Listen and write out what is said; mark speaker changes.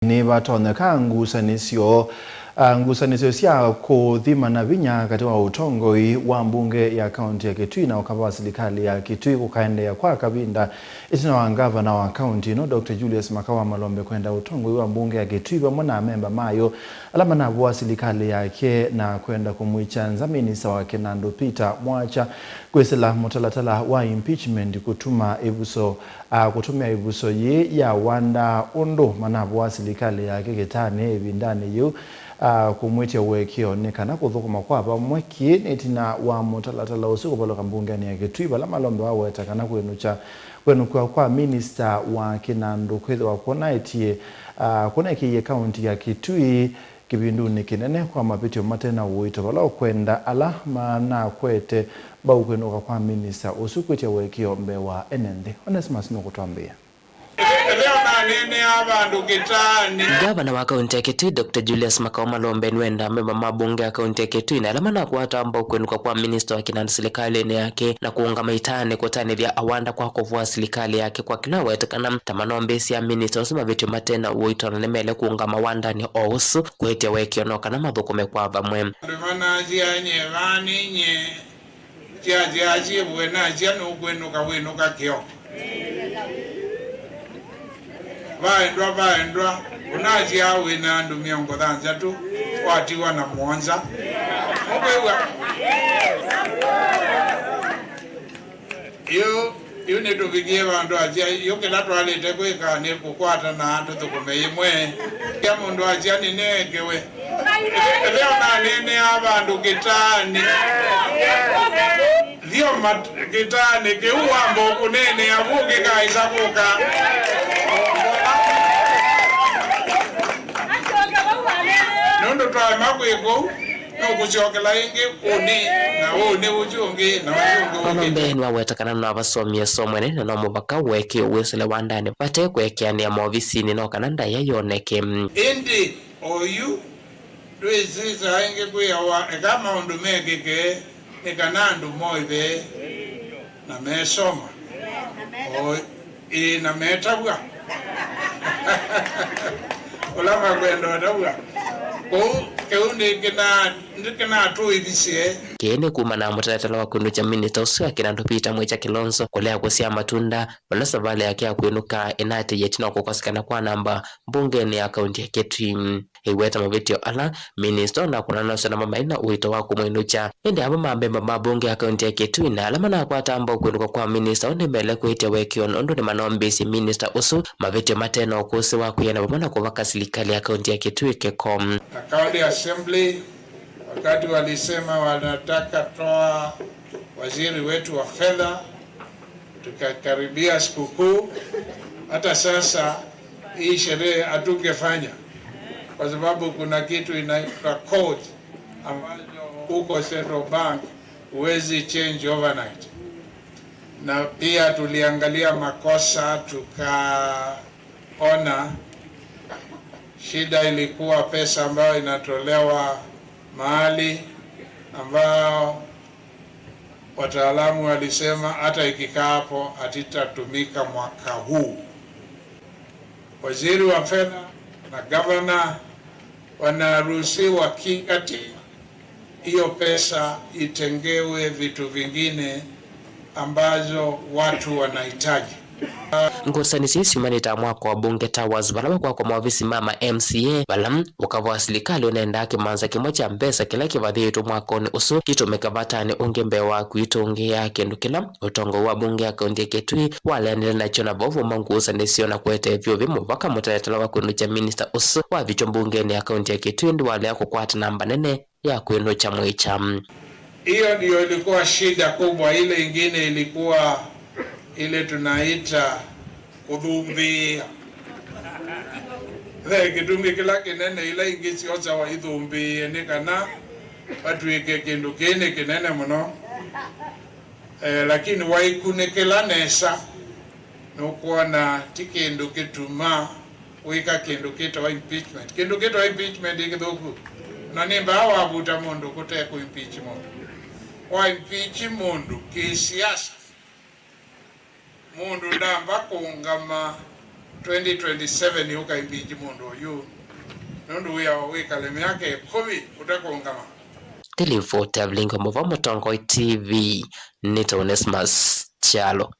Speaker 1: Ni batoneka ngusanisio cia kuthimana vinya kati wa utongoi wa mbunge ya kaunti ya Kitui na ukava wa serikali ya Kitui kukaendea kwa kabinda itina wa gavana wa kaunti no Dr. Julius Makawa Malombe kwenda utongoi wa mbunge ya Kitui pamoja na memba mayo alama na wa serikali yake na kwenda kumwichanza minista wake Nando Peter Mwacha kwesela mutalatala wa impeachment kutumia ibuso ye ya wanda ondo manabu wa serikali yake getane ebindane yu kumwetia wekio nekana kuthukuma kwa bamweki netina wa mutalatala usiku baloka mbungani ya Kitui bala Malombe wa wetakana kwenukwa kwa minister wa Kinando kwethwa kuona itie kuna ikiye kaunti ya Kitui kibinduni kinene kwa mapitio matena uito bala kwenda alama na kwete baukwenuka kwa minister usiku itia wekio mbewa enende Onesimus nokutwambia.
Speaker 2: Gavana wa kaunti ya Kitui Dr. Julius Makawa Malombe nwenda memba mabunge ya kaunti ya Kitui na alama na kuwatamba kwenuka kwa minister wa Kinando serikali yake na kuunga maitane kutane vya awanda kwa kuvua serikali yake kwa kila wetakana tamanombe ya minister usima vitu matena uito na nemele kuunga mawanda ni ousu kuhetia wekio noka na madhukume kwa vamwe
Speaker 3: ndimana jia nye vani nye jia jia buena jia nukwenuka wenuka kio vaendwa unaji awe na ndu miongo dhanza tu watiwa na Mwanza yo ne tuvigie vandu ajia yoke latu alete kweka ni kukwata na hatu thukume imwe ya mundu ajia ninekewe leo na nene abandu kitani lio kitani kiuambo kunene avuke kaisabuka nondo twa makwego no kuchokela inge uni na one uchungi na uchungi
Speaker 2: Malombe ni wawetakana na abasomye somwene na mubaka weke wesele wandane bate kwekeani ya maofisini no kananda yayoneke
Speaker 3: indi oyu twisiza inge kuyawa kama undumekeke nikanandu moibe na mesoma na metabwa olama kwendo tabwa
Speaker 2: kene kuma na mutalatala wa kwenucha minister usu ya Kinando Peter Mwacha Kilonzo kulea kusia matunda balasa vale yake ya kwenuka enate yetina kukosekana kwa namba mbunge ni akaunti ya Kitui iweta mabitio ala minister na kunana sana mamaina uito wa kumwenucha ende haba mambemba mabunge ya akaunti ya Kitui na alama na kwa tamba kwenuka kwa minister onemele kuhitia wekio nondo ni manombisi minister usu mabitio matena ukusi wa kuyana bamana kuvaka serikali ya akaunti ya Kitui kekom
Speaker 3: County Assembly wakati walisema wanataka toa waziri wetu wa fedha, tukakaribia sikukuu. Hata sasa hii sherehe hatungefanya kwa sababu kuna kitu inaitwa code ambayo huko Central Bank huwezi change overnight, na pia tuliangalia makosa tukaona shida ilikuwa pesa ambayo inatolewa mahali ambao wataalamu walisema hata ikikaa hapo hatitatumika mwaka huu. Waziri wa fedha na governor wanaruhusiwa kikatiba hiyo pesa itengewe vitu vingine ambazo watu wanahitaji.
Speaker 2: Ngosani sisi manita mwako wa bunge towers balama kwa maofisi mama MCA balam ukava serikali unaenda kimanza kimoja mbesa kila kivadhitu mwako ni usu kitumeka batani ungembe wa kuitongea kendo kila utongo wa bunge ya kaunti ya Kitui wale andele na chona bovu mangusa nesio na kuete vyo vimu waka mutaletala wa kwenucha minister usu wa vicho mbunge ni ya kaunti ya Kitui ndi wale yako kwa namba nene ya kwenucha Mwacha.
Speaker 3: Hiyo ndio ilikuwa shida kubwa. Ile ingine ilikuwa ile tunaita kudhumbi kitumbi kila kinene ile ingisi oza wa idhumbi enikana watu ike kindu kene kinene muno lakini waikunekela nesa nukuona tikindu kituma wika kindu kita wa impeachment ikidhuku na nimba hawa abuta mundu kute ku impeach mundu wa impeach mundu kisiasa mundu ndamba kuungama 2027 yuka impeach mundu yu nundu uya wikaleme yake kovi utakongama.
Speaker 2: Telefota Blingo Muva Mutongoi TV Nito Onesmus Chalo.